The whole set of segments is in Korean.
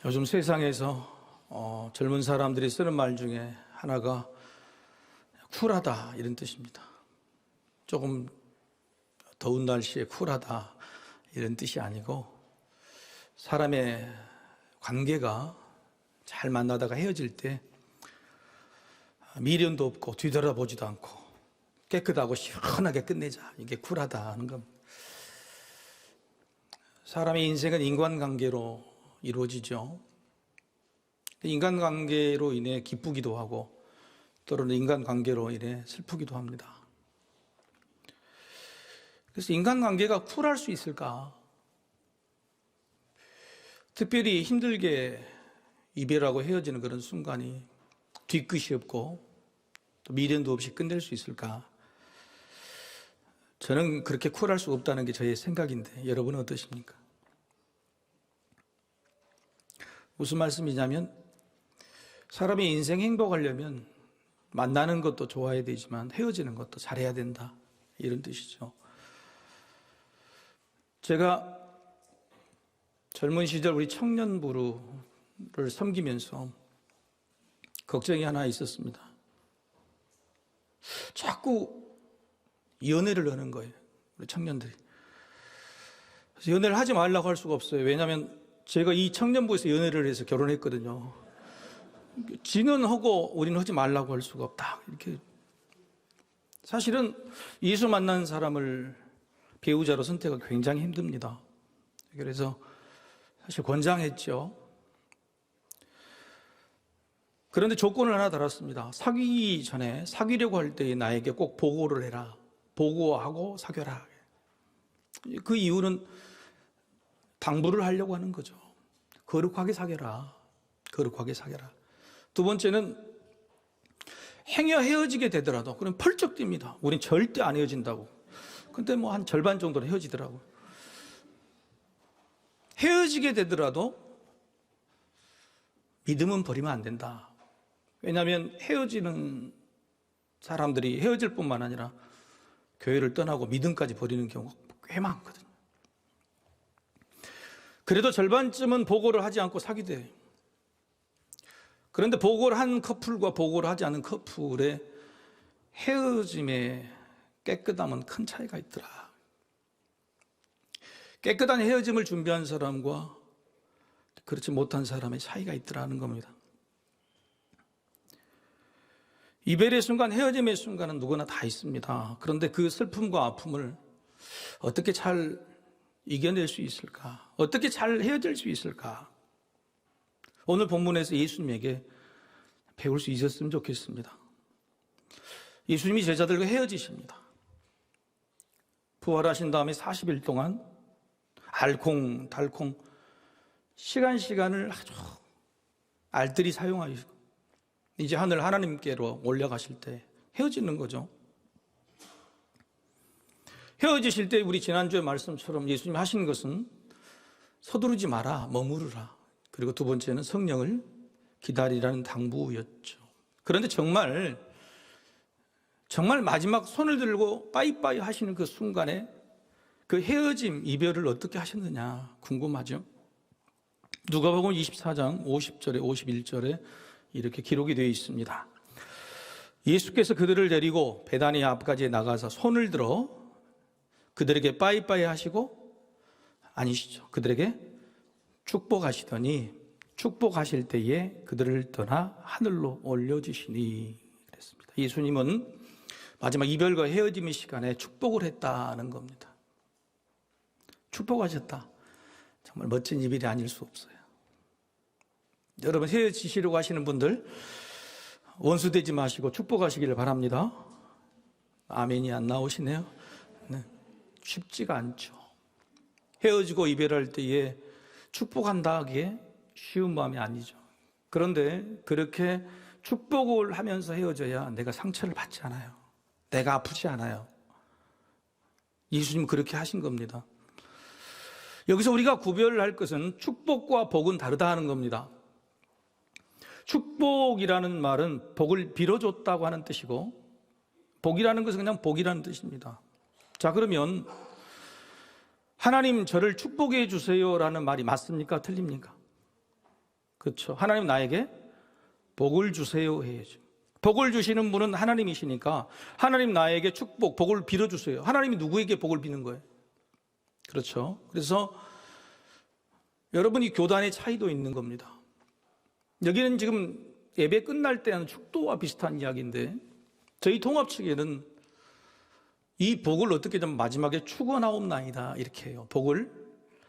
요즘 세상에서 젊은 사람들이 쓰는 말 중에 하나가 쿨하다 이런 뜻입니다. 조금 더운 날씨에 쿨하다 이런 뜻이 아니고 사람의 관계가 잘 만나다가 헤어질 때 미련도 없고 뒤돌아보지도 않고 깨끗하고 시원하게 끝내자, 이게 쿨하다 하는 겁니다. 사람의 인생은 인간관계로 이루어지죠. 인간관계로 인해 기쁘기도 하고 때로는 인간관계로 인해 슬프기도 합니다. 그래서 인간관계가 쿨할 수 있을까? 특별히 힘들게 이별하고 헤어지는 그런 순간이 뒤끝이 없고 또 미련도 없이 끝낼 수 있을까? 저는 그렇게 쿨할 수 없다는 게 저의 생각인데 여러분은 어떠십니까? 무슨 말씀이냐면 사람이 인생 행복하려면 만나는 것도 좋아야 되지만 헤어지는 것도 잘해야 된다, 이런 뜻이죠. 제가 젊은 시절 우리 청년부를 섬기면서 걱정이 하나 있었습니다. 자꾸 연애를 하는 거예요, 우리 청년들이. 그래서 연애를 하지 말라고 할 수가 없어요. 왜냐하면 제가 이 청년부에서 연애를 해서 결혼했거든요. 지는 하고 우리는 하지 말라고 할 수가 없다, 이렇게. 사실은 예수 만난 사람을 배우자로 선택하기 굉장히 힘듭니다. 그래서 사실 권장했죠. 그런데 조건을 하나 달았습니다. 사귀기 전에, 사귀려고 할 때 나에게 꼭 보고를 해라. 보고하고 사귀어라. 그 이유는 당부를 하려고 하는 거죠. 거룩하게 사귀어라. 거룩하게 사귀어라. 두 번째는 행여 헤어지게 되더라도 그럼 펄쩍 뜁니다. 우린 절대 안 헤어진다고. 근데 뭐 한 절반 정도는 헤어지더라고요. 헤어지게 되더라도 믿음은 버리면 안 된다. 왜냐하면 헤어지는 사람들이 헤어질 뿐만 아니라 교회를 떠나고 믿음까지 버리는 경우가 꽤 많거든요. 그래도 절반쯤은 보고를 하지 않고 사귀대요. 그런데 보고를 한 커플과 보고를 하지 않은 커플의 헤어짐의 깨끗함은 큰 차이가 있더라. 깨끗한 헤어짐을 준비한 사람과 그렇지 못한 사람의 차이가 있더라는 겁니다. 이별의 순간, 헤어짐의 순간은 누구나 다 있습니다. 그런데 그 슬픔과 아픔을 어떻게 잘 이겨낼 수 있을까? 어떻게 잘 헤어질 수 있을까? 오늘 본문에서 예수님에게 배울 수 있었으면 좋겠습니다. 예수님이 제자들과 헤어지십니다. 부활하신 다음에 40일 동안 알콩달콩 시간을 아주 알뜰히 사용하시고 이제 하늘 하나님께로 올라가실 때 헤어지는 거죠. 헤어지실 때 우리 지난주의 말씀처럼 예수님 하신 것은 서두르지 마라, 머무르라. 그리고 두 번째는 성령을 기다리라는 당부였죠. 그런데 정말 마지막 손을 들고 빠이빠이 하시는 그 순간에 그 헤어짐, 이별을 어떻게 하셨느냐 궁금하죠. 누가복음 24장 50절에 51절에 이렇게 기록이 되어 있습니다. 예수께서 그들을 데리고 베다니 앞까지 나가서 손을 들어 그들에게 빠이빠이 하시고, 아니시죠, 그들에게 축복하시더니 축복하실 때에 그들을 떠나 하늘로 올려주시니 그랬습니다. 예수님은 마지막 이별과 헤어짐의 시간에 축복을 했다는 겁니다. 축복하셨다. 정말 멋진 이별이 아닐 수 없어요. 여러분, 헤어지시려고 하시는 분들 원수되지 마시고 축복하시기를 바랍니다. 아멘이 안 나오시네요. 네. 쉽지가 않죠. 헤어지고 이별할 때에 축복한다 하기에 쉬운 마음이 아니죠. 그런데 그렇게 축복을 하면서 헤어져야 내가 상처를 받지 않아요. 내가 아프지 않아요. 예수님은 그렇게 하신 겁니다. 여기서 우리가 구별할 것은 축복과 복은 다르다는 겁니다. 축복이라는 말은 복을 빌어줬다고 하는 뜻이고, 복이라는 것은 그냥 복이라는 뜻입니다. 자, 그러면 하나님 저를 축복해 주세요라는 말이 맞습니까? 틀립니까? 그렇죠. 하나님 나에게 복을 주세요 해야죠. 복을 주시는 분은 하나님이시니까 하나님 나에게 축복, 복을 빌어주세요. 하나님이 누구에게 복을 비는 거예요? 그렇죠. 그래서 여러분이 교단의 차이도 있는 겁니다. 여기는 지금 예배 끝날 때 하는 축도와 비슷한 이야기인데 저희 통합 측에는 이 복을 어떻게 좀 마지막에 축원하옵나이다 이렇게 해요. 복을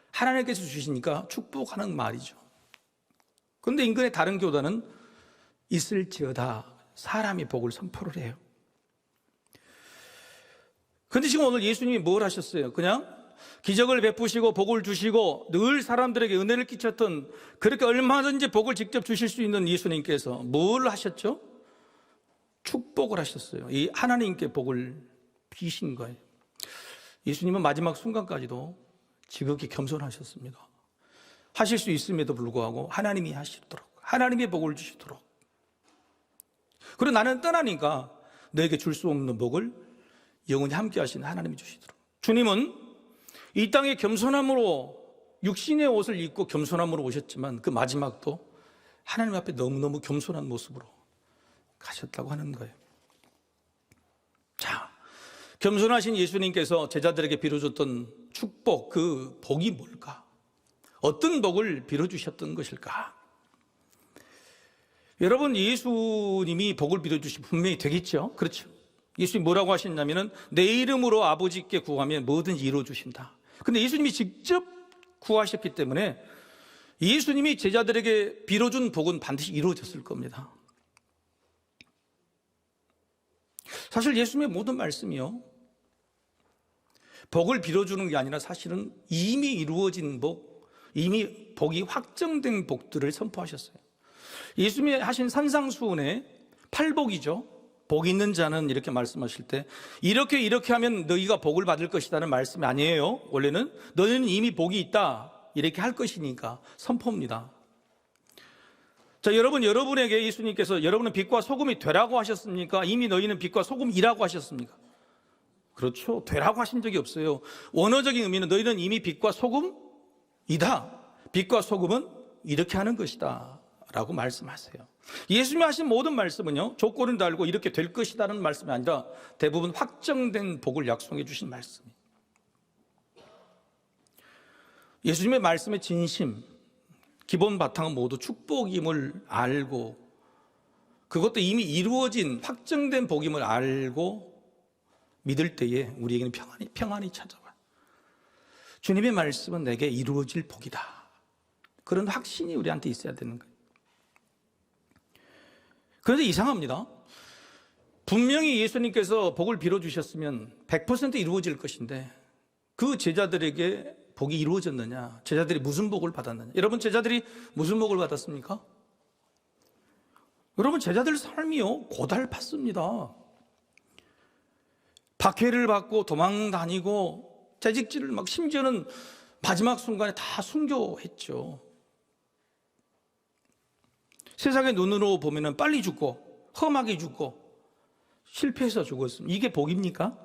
하나님께서 주시니까 축복하는 말이죠. 그런데 인근의 다른 교단은 있을지어다 사람이 복을 선포를 해요. 그런데 지금 오늘 예수님이 뭘 하셨어요? 그냥 기적을 베푸시고 복을 주시고 늘 사람들에게 은혜를 끼쳤던 그렇게 얼마든지 복을 직접 주실 수 있는 예수님께서 뭘 하셨죠? 축복을 하셨어요. 이 하나님께 복을 비신 거예요. 예수님은 마지막 순간까지도 지극히 겸손하셨습니다. 하실 수 있음에도 불구하고 하나님이 하시도록, 하나님의 복을 주시도록. 그리고 나는 떠나니까 너에게 줄 수 없는 복을 영원히 함께 하시는 하나님이 주시도록. 주님은 이 땅에 겸손함으로 육신의 옷을 입고 겸손함으로 오셨지만 그 마지막도 하나님 앞에 너무너무 겸손한 모습으로 가셨다고 하는 거예요. 자, 겸손하신 예수님께서 제자들에게 빌어줬던 축복, 그 복이 뭘까? 어떤 복을 빌어주셨던 것일까? 여러분, 예수님이 복을 빌어주시면 분명히 되겠죠? 그렇죠? 예수님이 뭐라고 하셨냐면은 내 이름으로 아버지께 구하면 뭐든지 이루어주신다. 근데 예수님이 직접 구하셨기 때문에 예수님이 제자들에게 빌어준 복은 반드시 이루어졌을 겁니다. 사실 예수님의 모든 말씀이요, 복을 빌어주는 게 아니라 사실은 이미 이루어진 복, 이미 복이 확정된 복들을 선포하셨어요. 예수님이 하신 산상수훈의 8복이죠. 복 있는 자는 이렇게 말씀하실 때 이렇게 하면 너희가 복을 받을 것이라는 말씀이 아니에요. 원래는 너희는 이미 복이 있다 이렇게 할 것이니까 선포입니다. 자, 여러분에게 예수님께서 여러분은 빛과 소금이 되라고 하셨습니까? 이미 너희는 빛과 소금이라고 하셨습니까? 그렇죠. 되라고 하신 적이 없어요. 원어적인 의미는 너희는 이미 빛과 소금이다. 빛과 소금은 이렇게 하는 것이다 라고 말씀하세요. 예수님이 하신 모든 말씀은요, 조건을 달고 이렇게 될 것이라는 말씀이 아니라 대부분 확정된 복을 약속해 주신 말씀이에요. 예수님의 말씀의 진심, 기본 바탕은 모두 축복임을 알고 그것도 이미 이루어진 확정된 복임을 알고 믿을 때에 우리에게는 평안이 찾아와요. 주님의 말씀은 내게 이루어질 복이다. 그런 확신이 우리한테 있어야 되는 거예요. 그런데 이상합니다. 분명히 예수님께서 복을 빌어주셨으면 100% 이루어질 것인데 그 제자들에게 복이 이루어졌느냐? 제자들이 무슨 복을 받았느냐? 여러분, 제자들이 무슨 복을 받았습니까? 여러분, 제자들 삶이요, 고달팠습니다. 박해를 받고 도망 다니고 재직질을 막, 심지어는 마지막 순간에 다 순교했죠. 세상의 눈으로 보면 빨리 죽고 험하게 죽고 실패해서 죽었습니다. 이게 복입니까?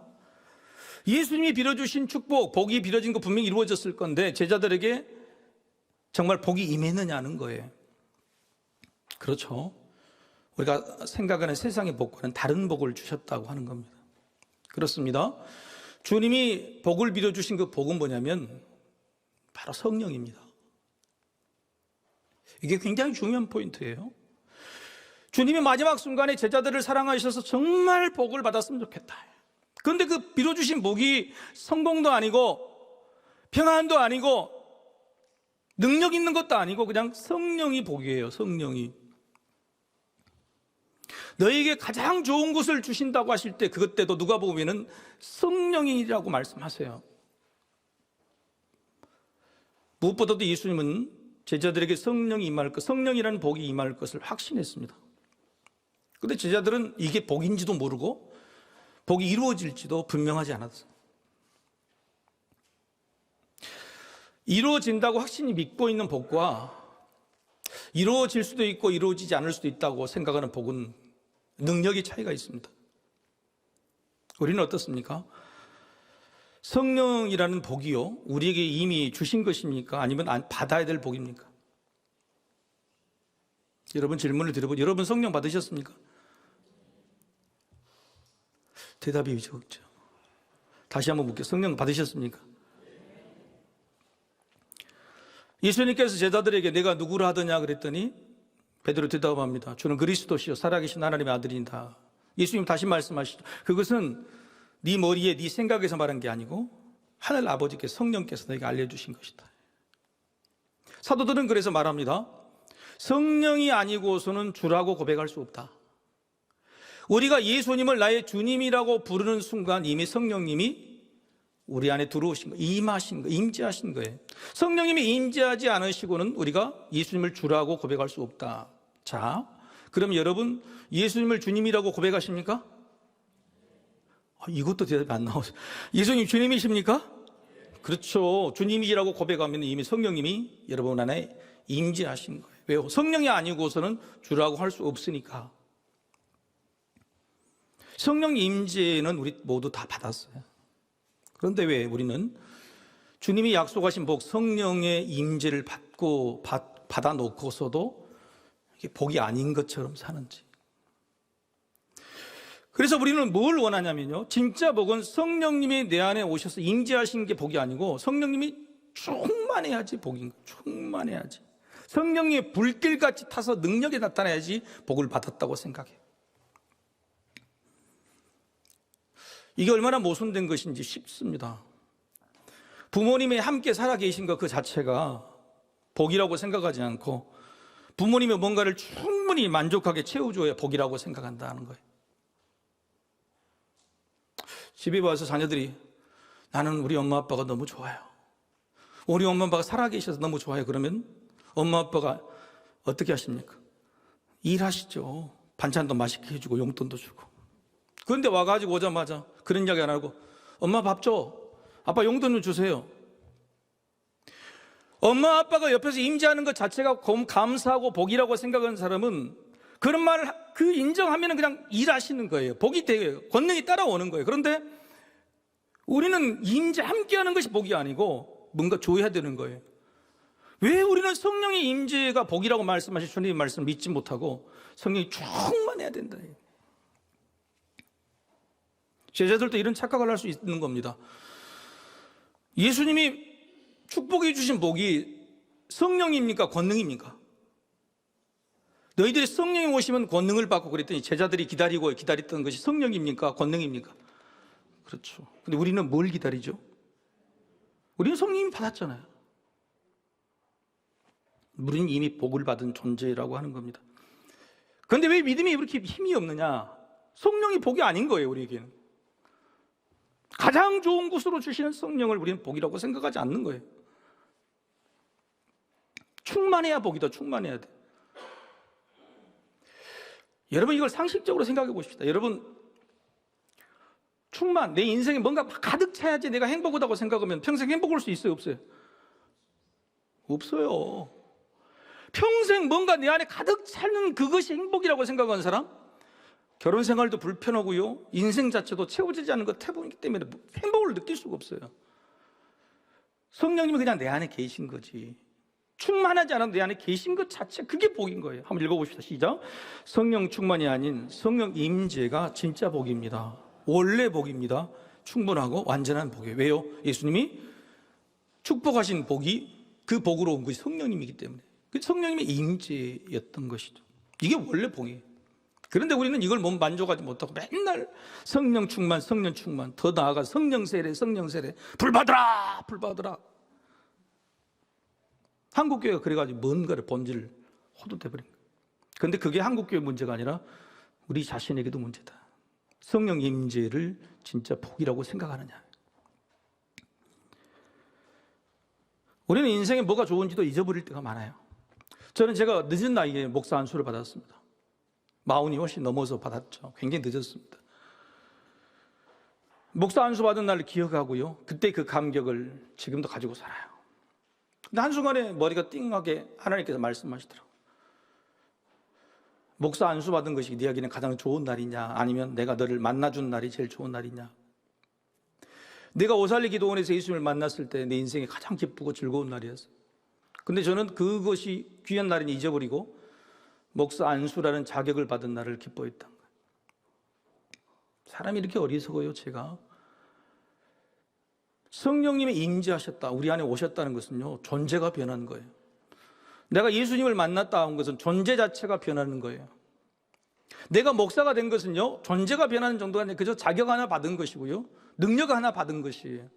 예수님이 빌어주신 축복, 복이 빌어진 거 분명히 이루어졌을 건데 제자들에게 정말 복이 임했느냐는 거예요. 그렇죠. 우리가 생각하는 세상의 복과는 다른 복을 주셨다고 하는 겁니다. 그렇습니다. 주님이 복을 빌어주신 그 복은 뭐냐면 바로 성령입니다. 이게 굉장히 중요한 포인트예요. 주님이 마지막 순간에 제자들을 사랑하셔서 정말 복을 받았으면 좋겠다. 그런데 그 빌어주신 복이 성공도 아니고 평안도 아니고 능력 있는 것도 아니고 그냥 성령이 복이에요. 성령이. 너에게 가장 좋은 것을 주신다고 하실 때 그것 때도 누가 보면은 성령이라고 말씀하세요. 무엇보다도 예수님은 제자들에게 성령이 임할 것, 성령이라는 복이 임할 것을 확신했습니다. 그런데 제자들은 이게 복인지도 모르고 복이 이루어질지도 분명하지 않았어요. 이루어진다고 확신이 믿고 있는 복과 이루어질 수도 있고 이루어지지 않을 수도 있다고 생각하는 복은 능력의 차이가 있습니다. 우리는 어떻습니까? 성령이라는 복이요, 우리에게 이미 주신 것입니까? 아니면 받아야 될 복입니까? 여러분 질문을 드려보죠. 여러분 성령 받으셨습니까? 대답이 적죠. 다시 한번 묻게 성령 받으셨습니까? 예수님께서 제자들에게 내가 누구를 하더냐 그랬더니 베드로 대답합니다. 주는 그리스도시요 살아계신 하나님의 아들이다. 예수님 다시 말씀하시죠. 그것은 네 머리에 네 생각에서 말한 게 아니고 하늘 아버지께서 성령께서 너에게 알려주신 것이다. 사도들은 그래서 말합니다. 성령이 아니고서는 주라고 고백할 수 없다. 우리가 예수님을 나의 주님이라고 부르는 순간 이미 성령님이 우리 안에 들어오신 거예요. 임하신 거예요. 임재하신 거예요. 성령님이 임재하지 않으시고는 우리가 예수님을 주라고 고백할 수 없다. 자, 그럼 여러분 예수님을 주님이라고 고백하십니까? 이것도 대답이 안 나오죠. 예수님 주님이십니까? 그렇죠. 주님이라고 고백하면 이미 성령님이 여러분 안에 임재하신 거예요. 왜요? 성령이 아니고서는 주라고 할 수 없으니까. 성령 임재는 우리 모두 다 받았어요. 그런데 왜 우리는 주님이 약속하신 복 성령의 임재를 받아 놓고서도 이게 복이 아닌 것처럼 사는지. 그래서 우리는 뭘 원하냐면요, 진짜 복은 성령님이 내 안에 오셔서 임재하신 게 복이 아니고 성령님이 충만해야지 복인 거예요. 충만해야지. 성령의 불길같이 타서 능력이 나타나야지 복을 받았다고 생각해요. 이게 얼마나 모순된 것인지 쉽습니다. 부모님이 함께 살아 계신 것 그 자체가 복이라고 생각하지 않고 부모님의 뭔가를 충분히 만족하게 채워줘야 복이라고 생각한다는 거예요. 집에 와서 자녀들이 나는 우리 엄마 아빠가 너무 좋아요. 우리 엄마 아빠가 살아 계셔서 너무 좋아요. 그러면 엄마 아빠가 어떻게 하십니까? 일하시죠. 반찬도 맛있게 해주고 용돈도 주고. 그런데 와가지고 오자마자 그런 이야기 안 하고 엄마 밥 줘. 아빠 용돈 좀 주세요. 엄마 아빠가 옆에서 임재하는 것 자체가 감사하고 복이라고 생각하는 사람은 그런 말을 인정하면 그냥 일하시는 거예요. 복이 돼요. 권능이 따라오는 거예요. 그런데 우리는 임재 함께하는 것이 복이 아니고 뭔가 줘야 되는 거예요. 왜 우리는 성령의 임재가 복이라고 말씀하신 주님의 말씀을 믿지 못하고 성령이 충만해야 된다. 제자들도 이런 착각을 할 수 있는 겁니다. 예수님이 축복해 주신 복이 성령입니까? 권능입니까? 너희들이 성령이 오시면 권능을 받고 그랬더니 제자들이 기다렸던 것이 성령입니까? 권능입니까? 그렇죠. 근데 우리는 뭘 기다리죠? 우리는 성령이 받았잖아요. 우리는 이미 복을 받은 존재라고 하는 겁니다. 그런데 왜 믿음이 이렇게 힘이 없느냐? 성령이 복이 아닌 거예요, 우리에게는. 가장 좋은 것으로 주시는 성령을 우리는 복이라고 생각하지 않는 거예요. 충만해야 복이다. 충만해야 돼. 여러분 이걸 상식적으로 생각해 보십시다. 여러분 내 인생에 뭔가 가득 차야지 내가 행복하다고 생각하면 평생 행복할 수 있어요? 없어요? 없어요. 평생 뭔가 내 안에 가득 차는 그것이 행복이라고 생각하는 사람, 결혼 생활도 불편하고요, 인생 자체도 채워지지 않는 것 때문에 행복을 느낄 수가 없어요. 성령님이 그냥 내 안에 계신 거지. 충만하지 않아도 내 안에 계신 것 자체, 그게 복인 거예요. 한번 읽어봅시다. 시작. 성령 충만이 아닌 성령 임재가 진짜 복입니다. 원래 복입니다. 충분하고 완전한 복이에요. 왜요? 예수님이 축복하신 복이 그 복으로 온 것이 성령님이기 때문에, 그 성령님의 임재였던 것이죠. 이게 원래 복이에요. 그런데 우리는 이걸 만족하지 못하고 맨날 성령 충만, 더 나아가 성령 세례, 불 받으라. 한국교회가 그래가지고 뭔가를 본질을 호도돼버린 거예요. 그런데 그게 한국교회 문제가 아니라 우리 자신에게도 문제다. 성령 임재를 진짜 복이라고 생각하느냐. 우리는 인생에 뭐가 좋은지도 잊어버릴 때가 많아요. 저는 제가 늦은 나이에 목사 안수를 받았습니다. 40이 훨씬 넘어서 받았죠. 굉장히 늦었습니다. 목사 안수 받은 날을 기억하고요, 그때 그 감격을 지금도 가지고 살아요. 근데 한순간에 머리가 띵하게 하나님께서 말씀하시더라고요. 목사 안수 받은 것이 네에게는 가장 좋은 날이냐, 아니면 내가 너를 만나준 날이 제일 좋은 날이냐. 내가 오살리 기도원에서 예수님을 만났을 때 내 인생에 가장 기쁘고 즐거운 날이었어요. 근데 저는 그것이 귀한 날은 잊어버리고 목사 안수라는 자격을 받은 날을 기뻐했던 거예요. 사람이 이렇게 어리석어요. 제가 성령님이 임재하셨다, 우리 안에 오셨다는 것은요, 존재가 변한 거예요. 내가 예수님을 만났다 한 것은 존재 자체가 변하는 거예요. 내가 목사가 된 것은요, 존재가 변하는 정도가 아니라 그저 자격 하나 받은 것이고요, 능력 하나 받은 것이에요.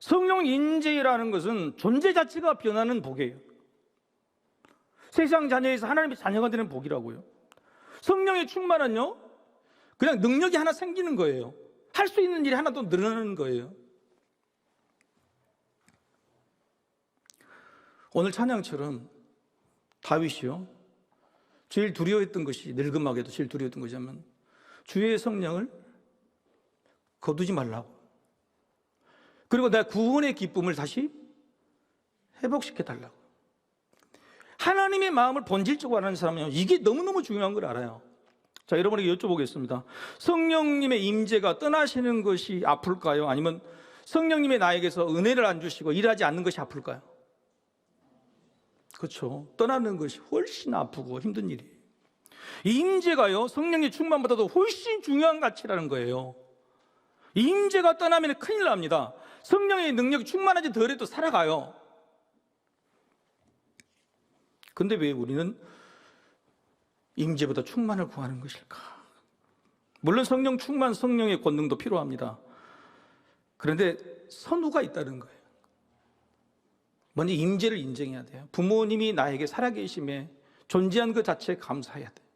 성령 임재라는 것은 존재 자체가 변하는 복이에요. 세상 자녀에서 하나님의 자녀가 되는 복이라고요. 성령의 충만은요, 그냥 능력이 하나 생기는 거예요. 할 수 있는 일이 하나 더 늘어나는 거예요. 오늘 찬양처럼 다윗이요, 제일 두려워했던 것이, 늙음하게도 제일 두려웠던 것이 하면 주의 성령을 거두지 말라고, 그리고 내 구원의 기쁨을 다시 회복시켜 달라고. 하나님의 마음을 본질적으로 아는 사람은요, 이게 너무너무 중요한 걸 알아요. 자, 여러분에게 여쭤보겠습니다. 성령님의 임재가 떠나시는 것이 아플까요? 아니면 성령님의 나에게서 은혜를 안 주시고 일하지 않는 것이 아플까요? 그렇죠. 떠나는 것이 훨씬 아프고 힘든 일이에요. 이 임재가요, 성령의 충만보다도 훨씬 중요한 가치라는 거예요. 이 임재가 떠나면 큰일 납니다. 성령의 능력이 충만하지 덜해도 살아가요. 근데 왜 우리는 임재보다 충만을 구하는 것일까? 물론 성령 충만, 성령의 권능도 필요합니다. 그런데 선후가 있다는 거예요. 먼저 임재를 인정해야 돼요. 부모님이 나에게 살아계심에 존재한 것 자체에 감사해야 돼요.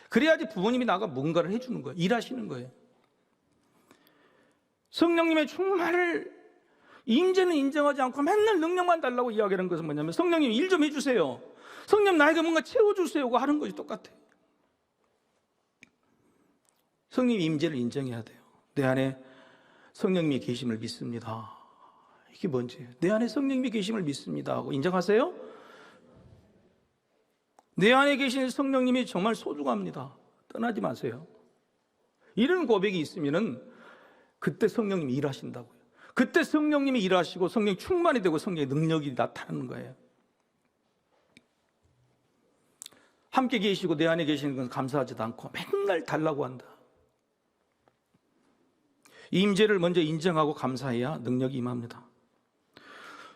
그래야지 부모님이 나가 뭔가를 해주는 거예요. 일하시는 거예요. 성령님의 충만을, 임재는 인정하지 않고 맨날 능력만 달라고 이야기하는 것은 뭐냐면, 성령님 일 좀 해주세요, 성령 나에게 뭔가 채워주세요고 하는 것이 똑같아요. 성령 임재를 인정해야 돼요. 내 안에 성령님이 계심을 믿습니다. 이게 뭔지, 내 안에 성령님이 계심을 믿습니다 하고 인정하세요? 내 안에 계신 성령님이 정말 소중합니다, 떠나지 마세요. 이런 고백이 있으면은 그때 성령님이 일하신다고요. 그때 성령님이 일하시고 성령 충만이 되고 성령의 능력이 나타나는 거예요. 함께 계시고 내 안에 계시는 건 감사하지도 않고 맨날 달라고 한다. 임재를 먼저 인정하고 감사해야 능력이 임합니다.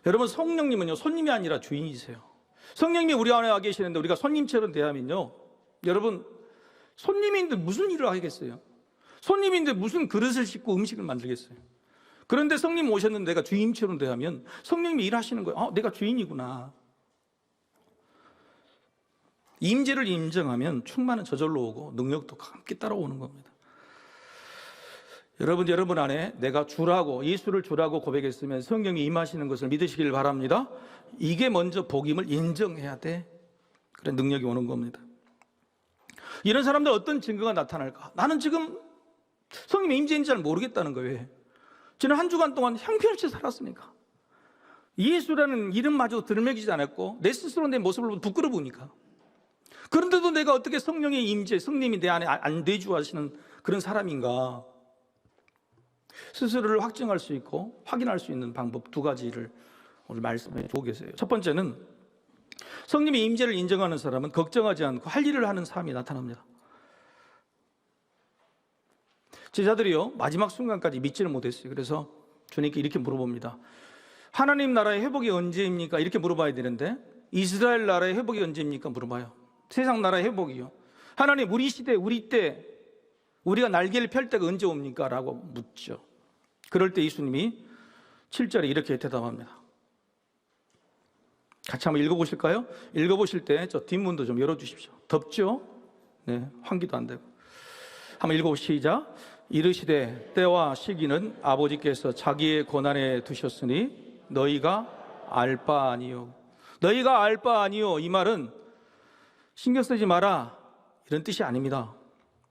여러분, 성령님은요, 손님이 아니라 주인이세요. 성령님이 우리 안에 계시는데 우리가 손님처럼 대하면요, 여러분, 손님인데 무슨 일을 하겠어요? 손님인데 무슨 그릇을 씻고 음식을 만들겠어요? 그런데 성님 오셨는데 내가 주인처럼 대하면 성령님이 일하시는 거예요. 내가 주인이구나. 임재를 인정하면 충만은 저절로 오고 능력도 함께 따라오는 겁니다. 여러분 안에 내가 주라고, 예수를 주라고 고백했으면 성령이 임하시는 것을 믿으시길 바랍니다. 이게 먼저 복임을 인정해야 돼. 그래 능력이 오는 겁니다. 이런 사람들 어떤 증거가 나타날까? 나는 지금 성령의 임재인지 잘 모르겠다는 거예요. 저는 한 주간 동안 형편없이 살았으니까, 예수라는 이름마저 들먹이지 않았고 내 스스로 내 모습을 부끄러워 보니까. 그런데도 내가 어떻게 성령의 임재, 성령이 내 안에 안 내주하시는 그런 사람인가? 스스로를 확증할 수 있고 확인할 수 있는 방법 두 가지를 오늘 말씀해 주고 계세요. 첫 번째는, 성령의 임재를 인정하는 사람은 걱정하지 않고 할 일을 하는 삶이 나타납니다. 제자들이요, 마지막 순간까지 믿지를 못했어요. 그래서 주님께 이렇게 물어봅니다. 하나님 나라의 회복이 언제입니까? 이렇게 물어봐야 되는데, 이스라엘 나라의 회복이 언제입니까? 물어봐요. 세상 나라의 회복이요. 하나님, 우리 시대, 우리 때, 우리가 날개를 펼 때가 언제 옵니까? 라고 묻죠. 그럴 때 예수님이 7절에 이렇게 대답합니다. 같이 한번 읽어보실까요? 읽어보실 때 저 뒷문도 좀 열어주십시오. 덥죠? 네, 환기도 안 되고. 한번 읽어보시죠. 시작. 이르시되 때와 시기는 아버지께서 자기의 권한에 두셨으니 너희가 알 바 아니요. 너희가 알 바 아니요. 이 말은 신경 쓰지 마라, 이런 뜻이 아닙니다.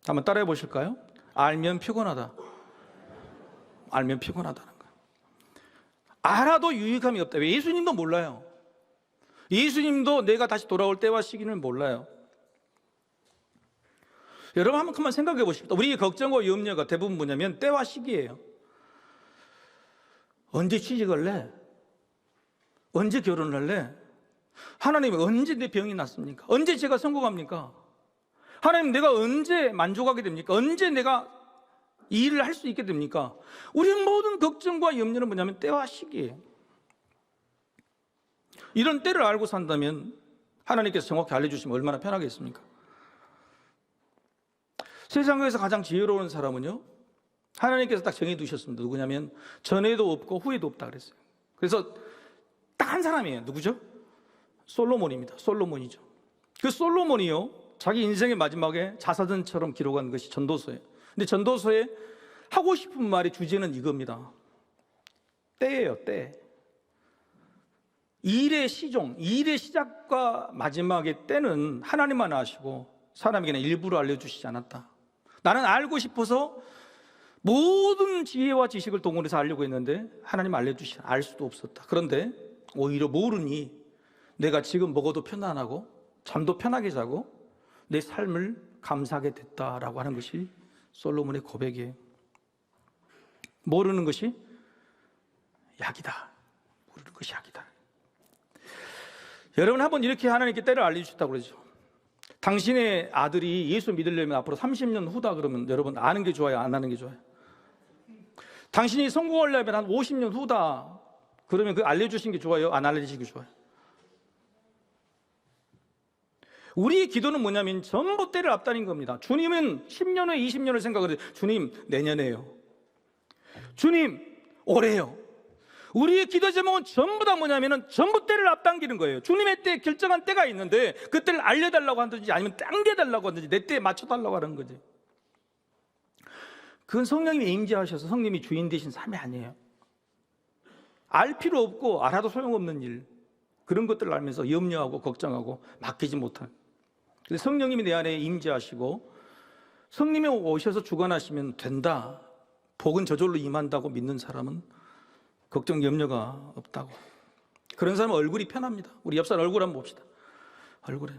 한번 따라해 보실까요? 알면 피곤하다. 알면 피곤하다는 거예요. 알아도 유익함이 없다. 왜? 예수님도 몰라요. 예수님도 내가 다시 돌아올 때와 시기는 몰라요. 여러분 한번 생각해 보십시오. 우리의 걱정과 염려가 대부분 뭐냐면 때와 시기예요. 언제 취직할래? 언제 결혼할래? 하나님 언제 내 병이 낫습니까? 언제 제가 성공합니까? 하나님 내가 언제 만족하게 됩니까? 언제 내가 이 일을 할 수 있게 됩니까? 우리의 모든 걱정과 염려는 뭐냐면 때와 시기예요. 이런 때를 알고 산다면 하나님께서 정확히 알려주시면 얼마나 편하겠습니까? 세상에서 가장 지혜로운 사람은요, 하나님께서 딱 정해두셨습니다. 누구냐면 전에도 없고 후에도 없다 그랬어요. 그래서 딱 한 사람이에요. 누구죠? 솔로몬입니다. 솔로몬이죠. 그 솔로몬이요, 자기 인생의 마지막에 자서전처럼 기록한 것이 전도서예요. 근데 전도서에 하고 싶은 말의 주제는 이겁니다. 때예요, 때. 일의 시종, 일의 시작과 마지막의 때는 하나님만 아시고 사람에게는 일부러 알려주시지 않았다. 나는 알고 싶어서 모든 지혜와 지식을 동원해서 알려고 했는데 하나님 알려주시지 알 수도 없었다. 그런데 오히려 모르니 내가 지금 먹어도 편안하고 잠도 편하게 자고 내 삶을 감사하게 됐다라고 하는 것이 솔로몬의 고백이에요. 모르는 것이 약이다. 모르는 것이 약이다. 여러분 한번 이렇게 하나님께 때를 알려주셨다고 그러죠. 당신의 아들이 예수 믿으려면 앞으로 30년 후다 그러면 여러분 아는 게 좋아요? 안 아는 게 좋아요? 당신이 성공하려면 한 50년 후다 그러면 그 알려주신 게 좋아요? 안 알려주신 게 좋아요? 우리의 기도는 뭐냐면 전부 때를 앞다닌 겁니다. 주님은 10년 후에 20년을 생각을 해요. 주님 내년에요. 주님 올해요. 우리의 기도 제목은 전부 다 뭐냐면 전부 때를 앞당기는 거예요. 주님의 때 결정한 때가 있는데 그 때를 알려달라고 하든지 아니면 당겨달라고 하든지 내 때에 맞춰달라고 하는 거지. 그건 성령님이 임재하셔서 성령님이 주인 되신 삶이 아니에요. 알 필요 없고 알아도 소용없는 일, 그런 것들을 알면서 염려하고 걱정하고 맡기지 못한. 그래서 성령님이 내 안에 임재하시고 성령님이 오셔서 주관하시면 된다, 복은 저절로 임한다고 믿는 사람은 걱정 염려가 없다고. 그런 사람은 얼굴이 편합니다. 우리 옆 사람 얼굴 한번 봅시다. 얼굴에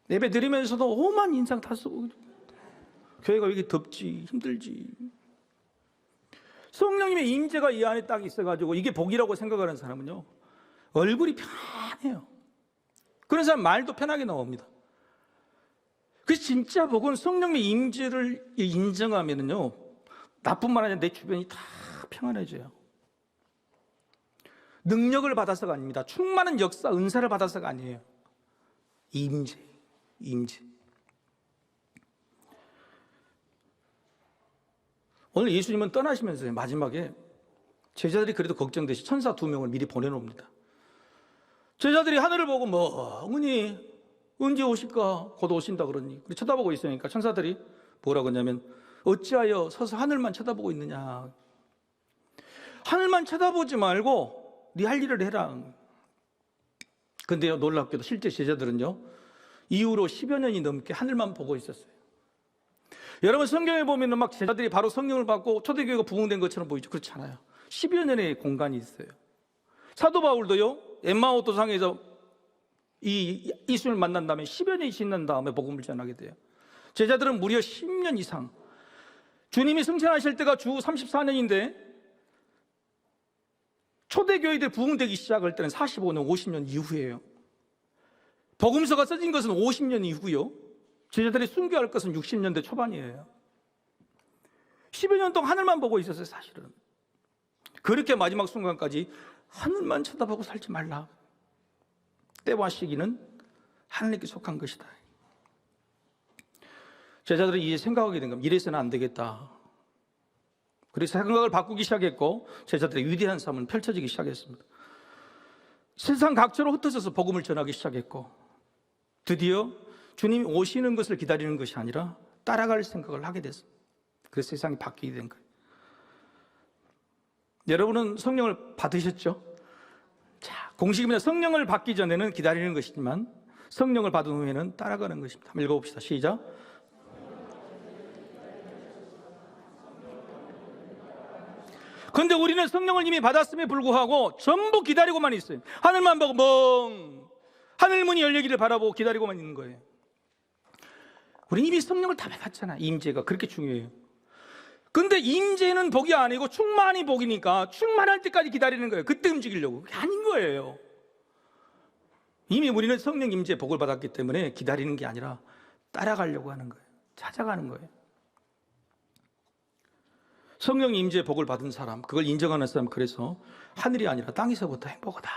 예배 드리면서도 오만 인상 다 쓰고, 교회가 왜 이렇게 덥지 힘들지. 성령님의 임재가 이 안에 딱 있어가지고 이게 복이라고 생각하는 사람은요 얼굴이 편해요. 그런 사람 말도 편하게 나옵니다. 그래서 진짜 복은 성령님의 임재를 인정하면은요 나뿐만 아니라 내 주변이 다 평안해져요. 능력을 받아서가 아닙니다. 충만한 역사, 은사를 받아서가 아니에요. 임재. 오늘 예수님은 떠나시면서 마지막에 제자들이 그래도 걱정되시 천사 2명을 미리 보내놓습니다. 제자들이 하늘을 보고 멍하니 언제 오실까? 곧 오신다 그러니 쳐다보고 있으니까 천사들이 뭐라고 하냐면 어찌하여 서서 하늘만 쳐다보고 있느냐. 하늘만 쳐다보지 말고 네 할 일을 해라. 근데요 놀랍게도 실제 제자들은요 이후로 10여 년이 넘게 하늘만 보고 있었어요. 여러분 성경에 보면 막 제자들이 바로 성령을 받고 초대교회가 부흥된 것처럼 보이죠. 그렇지 않아요. 10여 년의 공간이 있어요. 사도 바울도요 엠마오 도상에서 이 예수를 만난 다음에 10여 년이 지난 다음에 복음을 전하게 돼요. 제자들은 무려 10년 이상, 주님이 승천하실 때가 주 34년인데 초대교회들 부흥되기 시작할 때는 45년, 50년 이후예요. 복음서가 써진 것은 50년 이후요. 제자들이 순교할 것은 60년대 초반이에요. 10여 년 동안 하늘만 보고 있었어요. 사실은 그렇게 마지막 순간까지 하늘만 쳐다보고 살지 말라. 때와 시기는 하나님께 속한 것이다. 제자들은 이제 생각하게 된 겁니다. 이래서는 안 되겠다. 그래서 생각을 바꾸기 시작했고 제자들의 위대한 삶은 펼쳐지기 시작했습니다. 세상 각처로 흩어져서 복음을 전하기 시작했고 드디어 주님이 오시는 것을 기다리는 것이 아니라 따라갈 생각을 하게 됐습니다. 그래서 세상이 바뀌게 된 거예요. 여러분은 성령을 받으셨죠? 자, 공식입니다. 성령을 받기 전에는 기다리는 것이지만 성령을 받은 후에는 따라가는 것입니다. 한번 읽어봅시다. 시작. 그런데 우리는 성령을 이미 받았음에 불구하고 전부 기다리고만 있어요. 하늘만 보고 하늘 문이 열리기를 바라보고 기다리고만 있는 거예요. 우리는 이미 성령을 다 받았잖아. 임재가 그렇게 중요해요. 근데 임재는 복이 아니고 충만이 복이니까 충만할 때까지 기다리는 거예요. 그때 움직이려고. 그게 아닌 거예요. 이미 우리는 성령 임재 복을 받았기 때문에 기다리는 게 아니라 따라가려고 하는 거예요. 찾아가는 거예요. 성령 임재 복을 받은 사람, 그걸 인정하는 사람, 그래서 하늘이 아니라 땅에서부터 행복하다.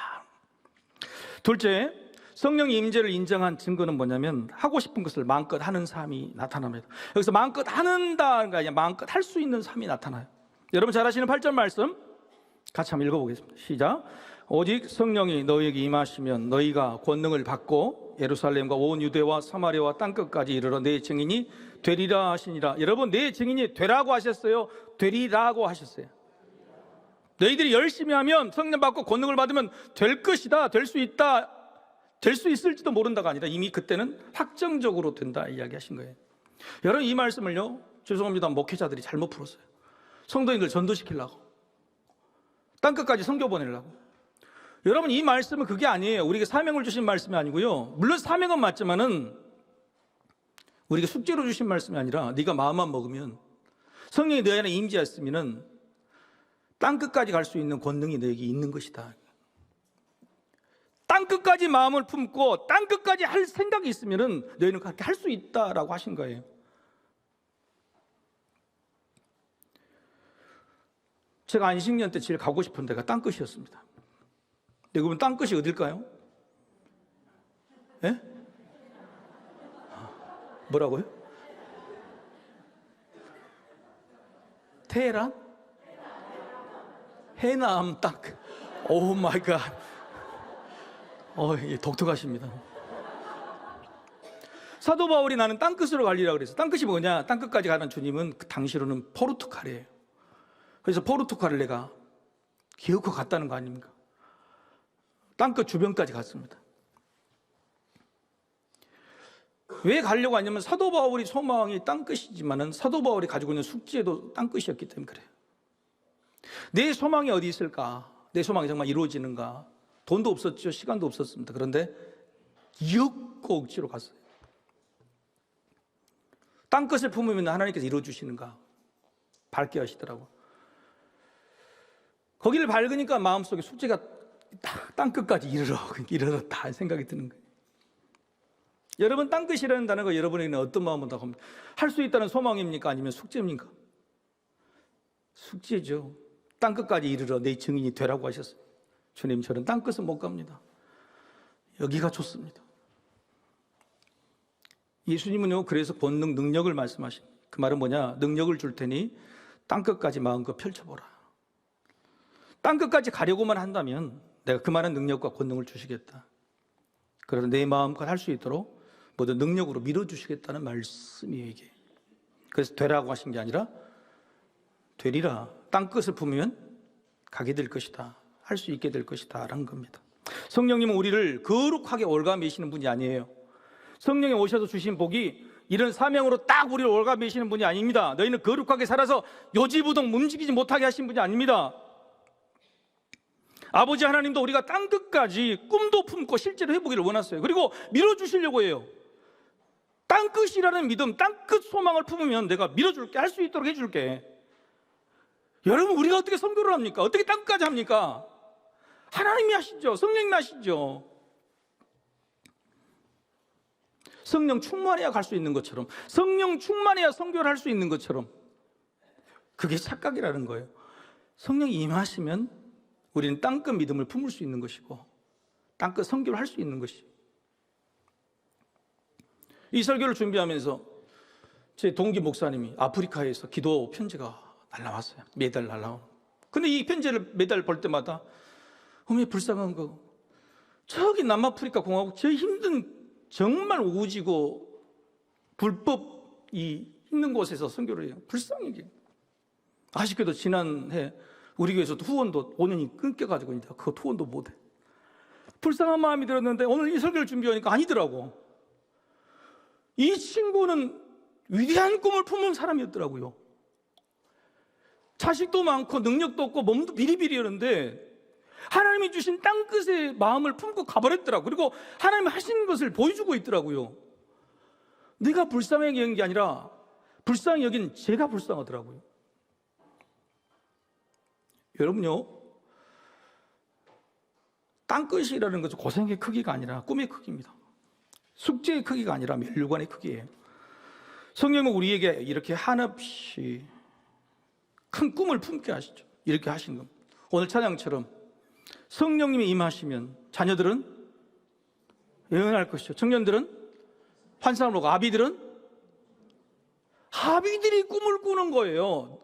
둘째, 성령 임재를 인정한 증거는 뭐냐면 하고 싶은 것을 마음껏 하는 삶이 나타납니다. 여기서 마음껏 하는다는 게 아니라 마음껏 할 수 있는 삶이 나타나요. 여러분 잘 아시는 8절 말씀 같이 한번 읽어보겠습니다. 시작. 오직 성령이 너희에게 임하시면 너희가 권능을 받고 예루살렘과 온 유대와 사마리아와 땅끝까지 이르러 내 증인이 되리라 하시니라. 여러분, 내 증인이 되라고 하셨어요? 되리라고 하셨어요? 너희들이 열심히 하면 성령 받고 권능을 받으면 될 것이다, 될 수 있다, 될 수 있을지도 모른다가 아니라 이미 그때는 확정적으로 된다 이야기하신 거예요. 여러분, 이 말씀을요, 죄송합니다, 목회자들이 잘못 풀었어요. 성도인들 전도시키려고, 땅끝까지 선교 보내려고. 여러분, 이 말씀은 그게 아니에요. 우리에게 사명을 주신 말씀이 아니고요, 물론 사명은 맞지만은 우리가 숙제로 주신 말씀이 아니라 네가 마음만 먹으면, 성령이 너희 안에 임재했으면은 땅끝까지 갈 수 있는 권능이 너에게 있는 것이다. 땅끝까지 마음을 품고 땅끝까지 할 생각이 있으면은 너희는 그렇게 할 수 있다라고 하신 거예요. 제가 안식년 때 제일 가고 싶은 데가 땅끝이었습니다. 여러분, 땅끝이 어딜까요? 예? 뭐라고요? 테헤란? 해남 땅. 오 마이 갓. 독특하십니다. 사도 바울이 나는 땅끝으로 가리라 그랬어요. 땅끝이 뭐냐? 땅끝까지 가는 주님은 그 당시로는 포르투갈이에요. 그래서 포르투갈을 내가 기어코 갔다는 거 아닙니까? 땅끝 주변까지 갔습니다. 왜 가려고 하냐면 사도 바울이 소망이 땅끝이지만은 사도 바울이 가지고 있는 숙제도 땅끝이었기 때문에 그래요. 내 소망이 어디 있을까? 내 소망이 정말 이루어지는가? 돈도 없었죠. 시간도 없었습니다. 그런데 기어코 억지로 갔어요. 땅끝을 품으면 하나님께서 이루어주시는가? 밝게 하시더라고요. 거기를 밝으니까 마음속에 숙제가 땅끝까지 이르렀다 생각이 드는 거예요. 여러분, 땅끝이라는 단어가 여러분에게는 어떤 마음으로 합니까? 할 수 있다는 소망입니까? 아니면 숙제입니까? 숙제죠. 땅끝까지 이르러 내 증인이 되라고 하셨어요. 주님, 저는 땅끝은 못 갑니다. 여기가 좋습니다. 예수님은요, 그래서 본능, 능력을 말씀하십니다. 그 말은 뭐냐? 능력을 줄 테니 땅끝까지 마음껏 펼쳐보라. 땅끝까지 가려고만 한다면 내가 그만한 능력과 권능을 주시겠다. 그래서 내 마음껏 할 수 있도록 모든 능력으로 밀어주시겠다는 말씀이에요, 이게. 그래서 되라고 하신 게 아니라 되리라. 땅끝을 품으면 가게 될 것이다. 할 수 있게 될 것이다 라는 겁니다. 성령님은 우리를 거룩하게 올가매시는 분이 아니에요. 성령이 오셔서 주신 복이 이런 사명으로 딱 우리를 올가매시는 분이 아닙니다. 너희는 거룩하게 살아서 요지부동 움직이지 못하게 하신 분이 아닙니다. 아버지 하나님도 우리가 땅끝까지 꿈도 품고 실제로 해보기를 원하세요. 그리고 밀어주시려고 해요. 땅끝이라는 믿음, 땅끝 소망을 품으면 내가 밀어줄게, 할 수 있도록 해줄게. 여러분, 우리가 어떻게 선교를 합니까? 어떻게 땅끝까지 합니까? 하나님이 하시죠. 성령님이 하시죠. 성령 충만해야 갈 수 있는 것처럼, 성령 충만해야 선교를 할 수 있는 것처럼, 그게 착각이라는 거예요. 성령이 임하시면 우리는 땅끝 믿음을 품을 수 있는 것이고 땅끝 선교를 할 수 있는 것이. 이 설교를 준비하면서 제 동기 목사님이 아프리카에서 기도 편지가 날라왔어요. 매달 날라오는. 근데 이 편지를 매달 볼 때마다 어머니 불쌍한 거, 저기 남아프리카 공화국 제일 힘든, 정말 오지고 불법이 있는 곳에서 선교를 해요. 불쌍하게. 아쉽게도 지난해 우리 교회에서도 후원도 5년이 끊겨가지고 이제 그 후원도 못해. 불쌍한 마음이 들었는데 오늘 이 설교를 준비하니까 아니더라고. 이 친구는 위대한 꿈을 품은 사람이었더라고요. 자식도 많고 능력도 없고 몸도 비리비리였는데 하나님이 주신 땅끝의 마음을 품고 가버렸더라고요. 그리고 하나님이 하시는 것을 보여주고 있더라고요. 내가 불쌍하게 여긴 게 아니라 불쌍히 여긴 제가 불쌍하더라고요. 여러분요, 땅끝이라는 것은 고생의 크기가 아니라 꿈의 크기입니다. 숙제의 크기가 아니라 멸류관의 크기예요. 성령은 우리에게 이렇게 한없이 큰 꿈을 품게 하시죠. 이렇게 하시는 겁니다. 오늘 찬양처럼 성령님이 임하시면 자녀들은 예언할 것이죠. 청년들은 환상을 보고 아비들이 꿈을 꾸는 거예요.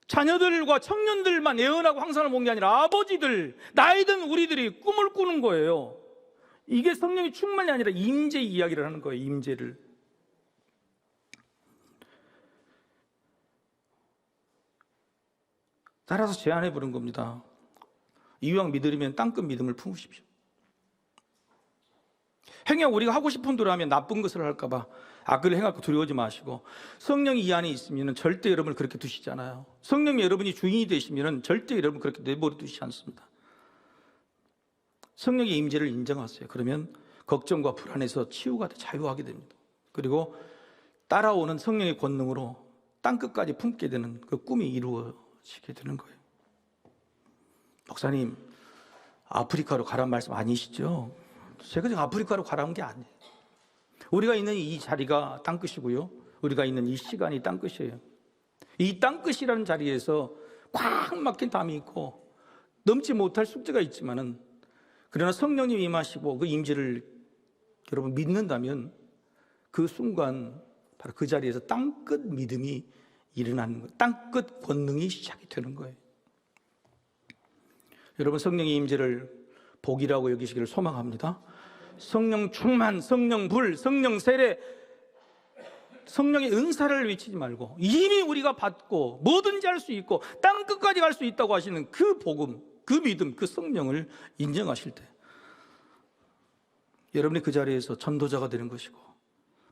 자녀들과 청년들만 예언하고 환상을 본 게 아니라 아버지들, 나이 든 우리들이 꿈을 꾸는 거예요. 이게 성령의 충만이 아니라 임재 이야기를 하는 거예요. 임재를. 따라서 제안해 보는 겁니다. 이왕 믿으려면 땅끝 믿음을 품으십시오. 행여 우리가 하고 싶은 대로 하면 나쁜 것을 할까 봐 악을 행하고 두려워하지 마시고, 성령이 이 안에 있으면 절대 여러분을 그렇게 두시지 않아요. 성령이 여러분이 주인이 되시면 절대 여러분 그렇게 내버려 두시지 않습니다. 성령의 임재를 인정하세요. 그러면 걱정과 불안에서 치유가 돼 자유하게 됩니다. 그리고 따라오는 성령의 권능으로 땅끝까지 품게 되는 그 꿈이 이루어지게 되는 거예요. 목사님, 아프리카로 가란 말씀 아니시죠? 제가 지금 아프리카로 가라는 게 아니에요. 우리가 있는 이 자리가 땅끝이고요, 우리가 있는 이 시간이 땅끝이에요. 이 땅끝이라는 자리에서 꽉 막힌 담이 있고 넘지 못할 숙제가 있지만은, 그러나 성령님이 임하시고 그 임재를 여러분 믿는다면 그 순간 바로 그 자리에서 땅끝 믿음이 일어나는 거예요. 땅끝 권능이 시작이 되는 거예요. 여러분, 성령의 임재를 복이라고 여기시기를 소망합니다. 성령 충만, 성령 불, 성령 세례, 성령의 은사를 외치지 말고 이미 우리가 받고 뭐든지 할 수 있고 땅끝까지 갈 수 있다고 하시는 그 복음, 그 믿음, 그 성령을 인정하실 때 여러분이 그 자리에서 전도자가 되는 것이고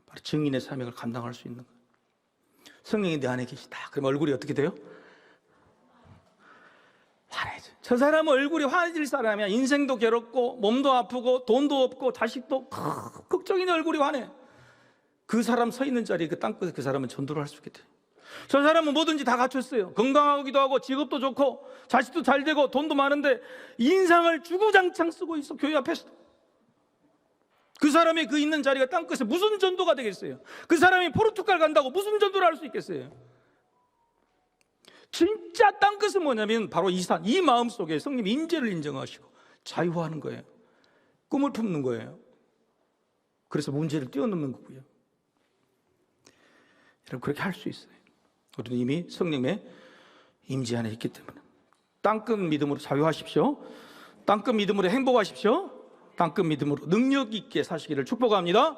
바로 증인의 사명을 감당할 수 있는 거예요. 성령이 내 안에 계시다. 그럼 얼굴이 어떻게 돼요? 환해져. 저 사람은 얼굴이 환해질 사람이야. 인생도 괴롭고 몸도 아프고 돈도 없고 자식도 걱정이네. 얼굴이 환해. 그 사람 서 있는 자리에 그 땅끝에 그 사람은 전도를 할 수 있게 돼요. 저 사람은 뭐든지 다 갖췄어요. 건강하기도 하고 직업도 좋고 자식도 잘 되고 돈도 많은데 인상을 주구장창 쓰고 있어. 교회 앞에서. 그 사람이 그 있는 자리가 땅끝에 무슨 전도가 되겠어요? 그 사람이 포르투갈 간다고 무슨 전도를 할 수 있겠어요? 진짜 땅끝은 뭐냐면 바로 이 마음 속에 성령 임재를 인정하시고 자유화하는 거예요. 꿈을 품는 거예요. 그래서 문제를 뛰어넘는 거고요. 여러분, 그렇게 할 수 있어요. 우리는 이미 성령의 임재 안에 있기 때문에. 땅끝 믿음으로 자유하십시오. 땅끝 믿음으로 행복하십시오. 땅끝 믿음으로 능력 있게 사시기를 축복합니다.